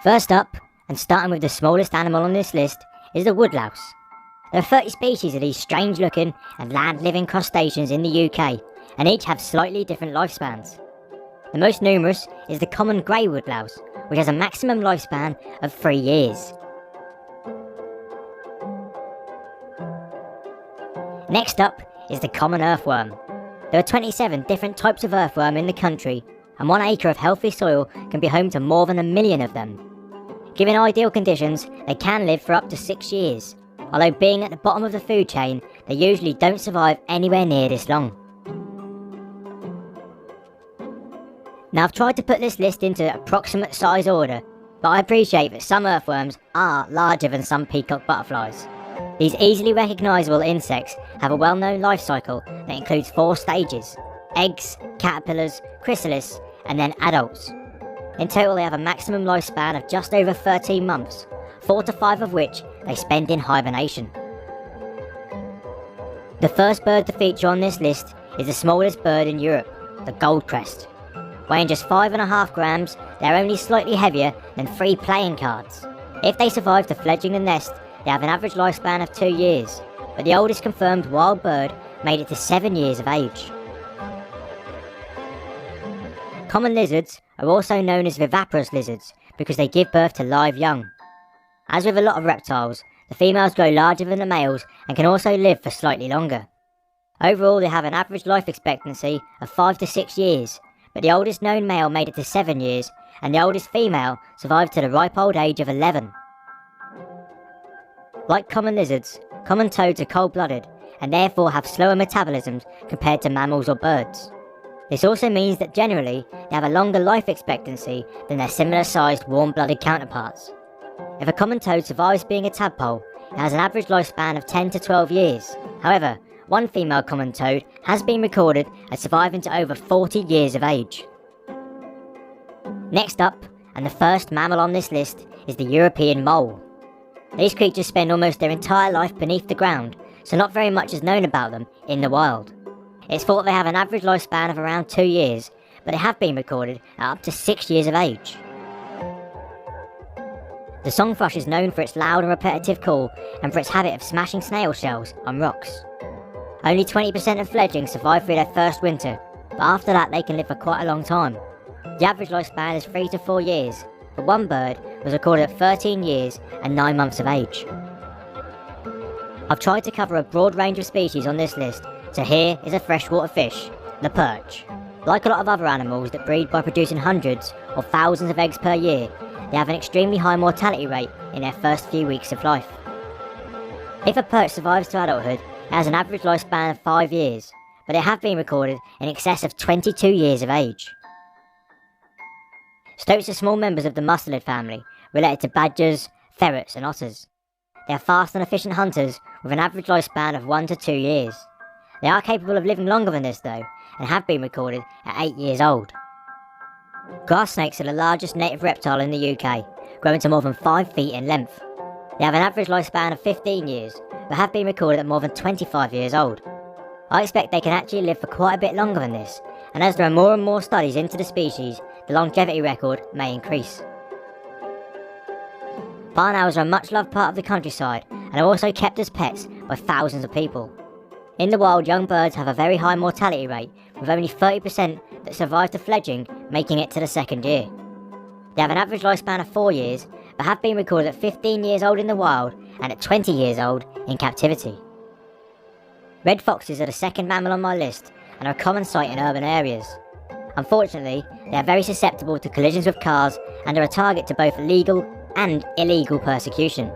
First up, and starting with the smallest animal on this list, is the woodlouse. There are 30 species of these strange looking and land-living crustaceans in the UK, and each have slightly different lifespans. The most numerous is the common grey woodlouse, which has a maximum lifespan of 3 years. Next up is the common earthworm. There are 27 different types of earthworm in the country, and 1 acre of healthy soil can be home to more than 1 million of them. Given ideal conditions, they can live for up to 6 years, although being at the bottom of the food chain, they usually don't survive anywhere near this long. Now I've tried to put this list into approximate size order, but I appreciate that some earthworms are larger than some peacock butterflies. These easily recognisable insects have a well-known life cycle that includes 4 stages: eggs, caterpillars, chrysalis, and then adults. In total they have a maximum lifespan of just over 13 months, 4 to 5 of which they spend in hibernation. The first bird to feature on this list is the smallest bird in Europe, the goldcrest. Weighing just 5.5 grams, they are only slightly heavier than 3 playing cards. If they survive to fledging the nest, they have an average lifespan of 2 years, but the oldest confirmed wild bird made it to 7 years of age. Common lizards are also known as viviparous lizards because they give birth to live young. As with a lot of reptiles, the females grow larger than the males and can also live for slightly longer. Overall, they have an average life expectancy of 5 to 6 years, but the oldest known male made it to 7 years, and the oldest female survived to the ripe old age of 11. Like common lizards, common toads are cold-blooded, and therefore have slower metabolisms compared to mammals or birds. This also means that generally, they have a longer life expectancy than their similar-sized warm-blooded counterparts. If a common toad survives being a tadpole, it has an average lifespan of 10 to 12 years. However, 1 female common toad has been recorded as surviving to over 40 years of age. Next up, and the first mammal on this list, is the European mole. These creatures spend almost their entire life beneath the ground, so not very much is known about them in the wild. It's thought they have an average lifespan of around 2 years, but they have been recorded at up to 6 years of age. The song thrush is known for its loud and repetitive call and for its habit of smashing snail shells on rocks. Only 20% of fledglings survive through their first winter, but after that they can live for quite a long time. The average lifespan is 3 to 4 years, but 1 bird was recorded at 13 years and 9 months of age. I've tried to cover a broad range of species on this list, so here is a freshwater fish, the perch. Like a lot of other animals that breed by producing hundreds or thousands of eggs per year, they have an extremely high mortality rate in their first few weeks of life. If a perch survives to adulthood, it has an average lifespan of 5 years, but they have been recorded in excess of 22 years of age. Stoats are small members of the mustelid family, related to badgers, ferrets and otters. They are fast and efficient hunters with an average lifespan of 1 to 2 years. They are capable of living longer than this though, and have been recorded at 8 years old. Grass snakes are the largest native reptile in the UK, growing to more than 5 feet in length. They have an average lifespan of 15 years, but have been recorded at more than 25 years old. I expect they can actually live for quite a bit longer than this, and as there are more and more studies into the species, the longevity record may increase. Barn owls are a much loved part of the countryside, and are also kept as pets by thousands of people. In the wild, young birds have a very high mortality rate, with only 30% that survive to fledging making it to the 2nd year. They have an average lifespan of 4 years, but have been recorded at 15 years old in the wild and at 20 years old in captivity. Red foxes are the second mammal on my list and are a common sight in urban areas. Unfortunately, they are very susceptible to collisions with cars and are a target to both legal and illegal persecution.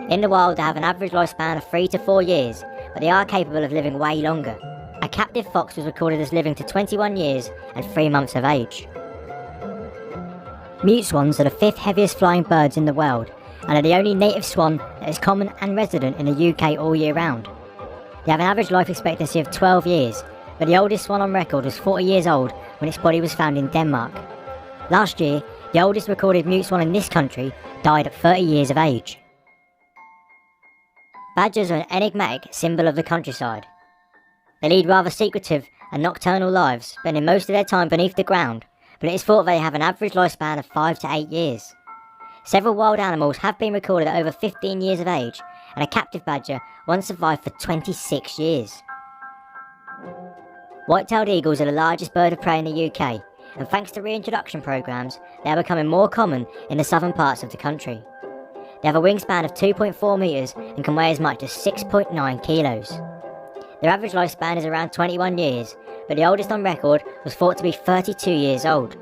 In the wild, they have an average lifespan of 3 to 4 years, but they are capable of living way longer. A captive fox was recorded as living to 21 years and 3 months of age. Mute swans are the 5th heaviest flying birds in the world, and are the only native swan that is common and resident in the UK all year round. They have an average life expectancy of 12 years, but the oldest swan on record was 40 years old when its body was found in Denmark. Last year, the oldest recorded mute swan in this country died at 30 years of age. Badgers are an enigmatic symbol of the countryside. They lead rather secretive and nocturnal lives, spending most of their time beneath the ground, but it is thought they have an average lifespan of 5 to 8 years. Several wild animals have been recorded at over 15 years of age, and a captive badger once survived for 26 years. White-tailed eagles are the largest bird of prey in the UK, and thanks to reintroduction programs, they are becoming more common in the southern parts of the country. They have a wingspan of 2.4 metres and can weigh as much as 6.9 kilos. Their average lifespan is around 21 years, but the oldest on record was thought to be 32 years old.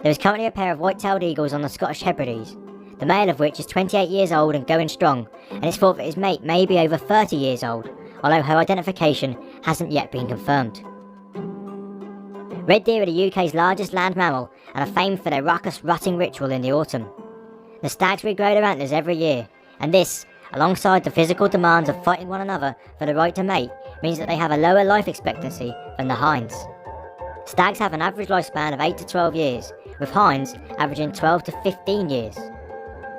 There is currently a pair of white-tailed eagles on the Scottish Hebrides, the male of which is 28 years old and going strong, and it's thought that his mate may be over 30 years old, although her identification hasn't yet been confirmed. Red deer are the UK's largest land mammal and are famed for their raucous rutting ritual in the autumn. The stags regrow their antlers every year, and this, alongside the physical demands of fighting one another for the right to mate, means that they have a lower life expectancy than the hinds. Stags have an average lifespan of 8 to 12 years, with hinds averaging 12 to 15 years.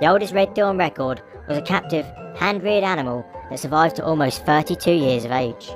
The oldest red deer on record was a captive, hand-reared animal that survived to almost 32 years of age.